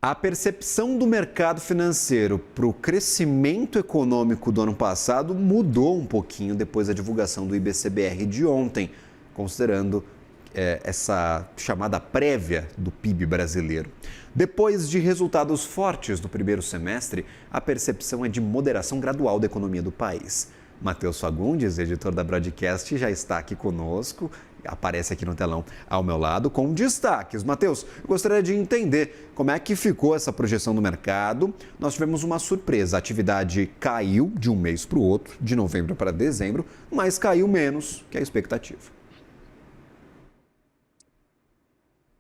A percepção do mercado financeiro para o crescimento econômico do ano passado mudou um pouquinho depois da divulgação do IBCBR de ontem, considerando essa chamada prévia do PIB brasileiro. Depois de resultados fortes do primeiro semestre, a percepção é de moderação gradual da economia do país. Matheus Fagundes, editor da Broadcast, já está aqui conosco, aparece aqui no telão ao meu lado com destaques. Matheus, eu gostaria de entender como é que ficou essa projeção do mercado. Nós tivemos uma surpresa, a atividade caiu de um mês para o outro, de novembro para dezembro, mas caiu menos que a expectativa.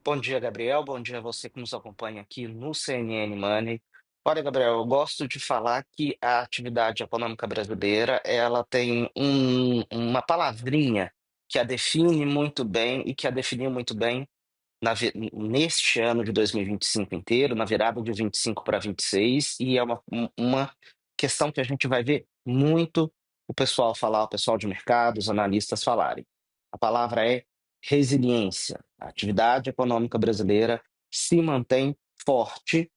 Bom dia, Gabriel. Bom dia a você que nos acompanha aqui no CNN Money. Olha, Gabriel, eu gosto de falar que a atividade econômica brasileira, ela tem uma palavrinha que a define muito bem e que a definiu muito bem neste ano de 2025 inteiro, na virada de 25 para 26, e é uma questão que a gente vai ver muito o pessoal falar, o pessoal de mercado, os analistas falarem. A palavra é resiliência. A atividade econômica brasileira se mantém forte,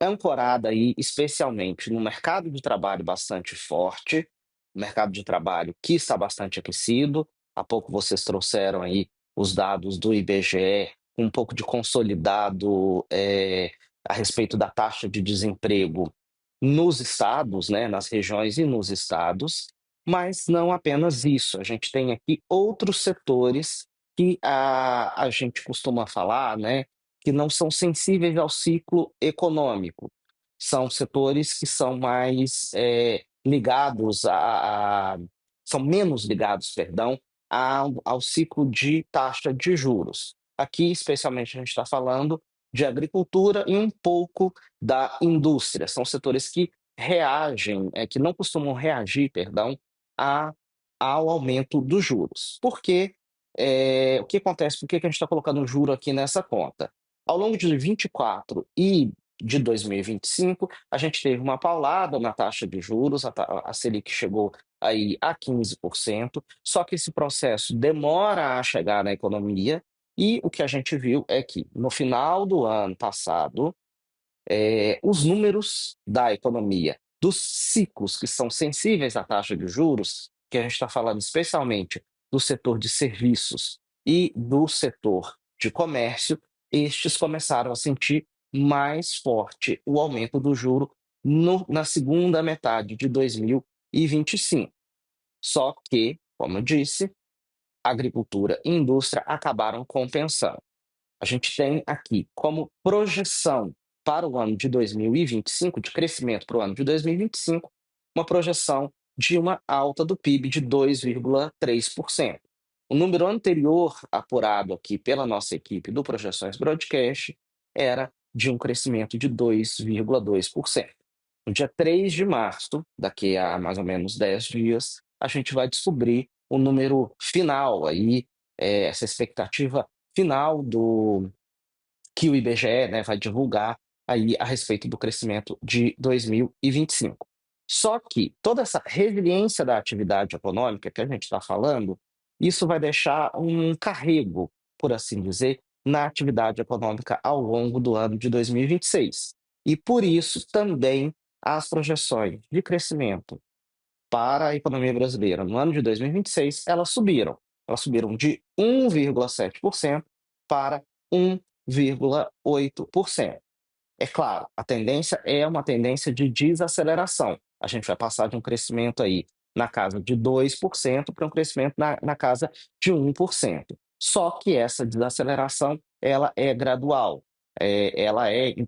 ancorada aí especialmente no mercado de trabalho bastante forte, mercado de trabalho que está bastante aquecido. Há pouco vocês trouxeram aí os dados do IBGE, um pouco de consolidado a respeito da taxa de desemprego nos estados, né, nas regiões e nos estados, mas não apenas isso. A gente tem aqui outros setores que a gente costuma falar, né, que não são sensíveis ao ciclo econômico. São setores que são mais, ligados são menos ligados, perdão, ao ciclo de taxa de juros. Aqui, especialmente, a gente está falando de agricultura e um pouco da indústria. São setores que reagem, que não costumam reagir, perdão, a ao aumento dos juros. Por quê? O que acontece? Por que que a gente está colocando o juro aqui nessa conta? Ao longo de 24 e de 2025, a gente teve uma paulada na taxa de juros, a Selic chegou aí a 15%, só que esse processo demora a chegar na economia, e o que a gente viu é que, no final do ano passado, os números da economia, dos ciclos que são sensíveis à taxa de juros, que a gente está falando especialmente do setor de serviços e do setor de comércio, estes começaram a sentir mais forte o aumento do juro na segunda metade de 2025. Só que, como eu disse, agricultura e indústria acabaram compensando. A gente tem aqui como projeção para o ano de 2025, de crescimento para o ano de 2025, uma projeção de uma alta do PIB de 2,3%. O número anterior, apurado aqui pela nossa equipe do Projeções Broadcast, era de um crescimento de 2,2%. No dia 3 de março, daqui a mais ou menos 10 dias, a gente vai descobrir o número final aí, essa expectativa final do que o IBGE, né, vai divulgar aí a respeito do crescimento de 2025. Só que toda essa resiliência da atividade econômica que a gente está falando, isso vai deixar um carrego, por assim dizer, na atividade econômica ao longo do ano de 2026. E por isso também as projeções de crescimento para a economia brasileira no ano de 2026, elas subiram. Elas subiram de 1,7% para 1,8%. É claro, a tendência é uma tendência de desaceleração. A gente vai passar de um crescimento aí na casa de 2% para um crescimento na casa de 1%. Só que essa desaceleração, ela é gradual. Ela é, em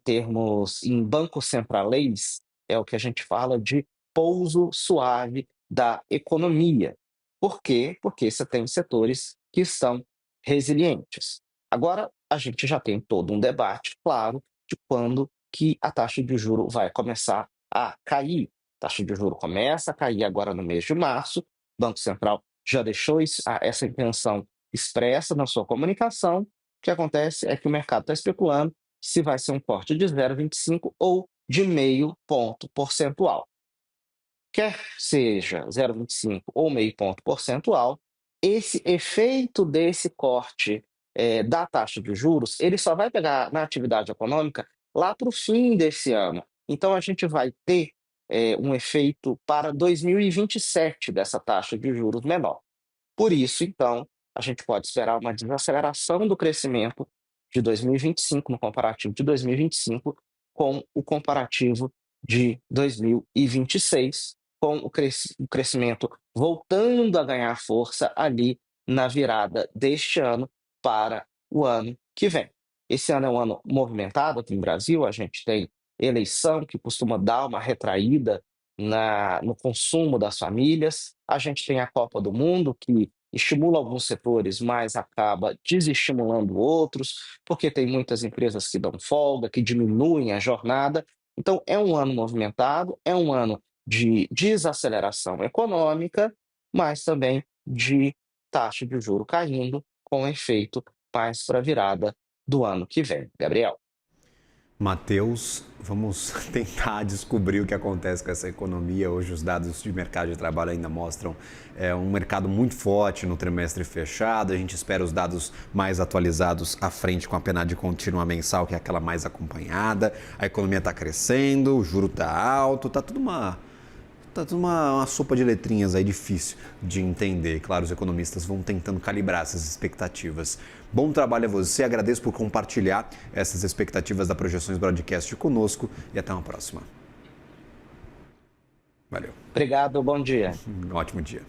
bancos centralês, é o que a gente fala de pouso suave da economia. Por quê? Porque você tem setores que estão resilientes. Agora, a gente já tem todo um debate, claro, de quando que a taxa de juro vai começar a cair. A taxa de juro começa a cair agora no mês de março. O Banco Central já deixou essa intenção expressa na sua comunicação. O que acontece é que o mercado está especulando se vai ser um corte de 0,25 ou de meio ponto percentual. Quer seja 0,25 ou meio ponto percentual, esse efeito desse corte, da taxa de juros, ele só vai pegar na atividade econômica lá para o fim desse ano. Então, a gente vai ter um efeito para 2027 dessa taxa de juros menor. Por isso, então, a gente pode esperar uma desaceleração do crescimento de 2025, no comparativo de 2025, com o comparativo de 2026, com o crescimento voltando a ganhar força ali na virada deste ano para o ano que vem. Esse ano é um ano movimentado aqui no Brasil, a gente tem eleição que costuma dar uma retraída no consumo das famílias, a gente tem a Copa do Mundo, que estimula alguns setores, mas acaba desestimulando outros, porque tem muitas empresas que dão folga, que diminuem a jornada. Então, é um ano movimentado, é um ano de desaceleração econômica, mas também de taxa de juro caindo, com efeito mais para a virada do ano que vem. Gabriel. Matheus, vamos tentar descobrir o que acontece com essa economia. Hoje os dados de mercado de trabalho ainda mostram um mercado muito forte no trimestre fechado. A gente espera os dados mais atualizados à frente com a PNAD contínua mensal, que é aquela mais acompanhada. A economia está crescendo, o juro está alto, está tudo uma sopa de letrinhas aí difícil de entender. Claro, os economistas vão tentando calibrar essas expectativas. Bom trabalho a você, agradeço por compartilhar essas expectativas da Projeções Broadcast conosco e até uma próxima. Valeu. Obrigado, bom dia. Um ótimo dia.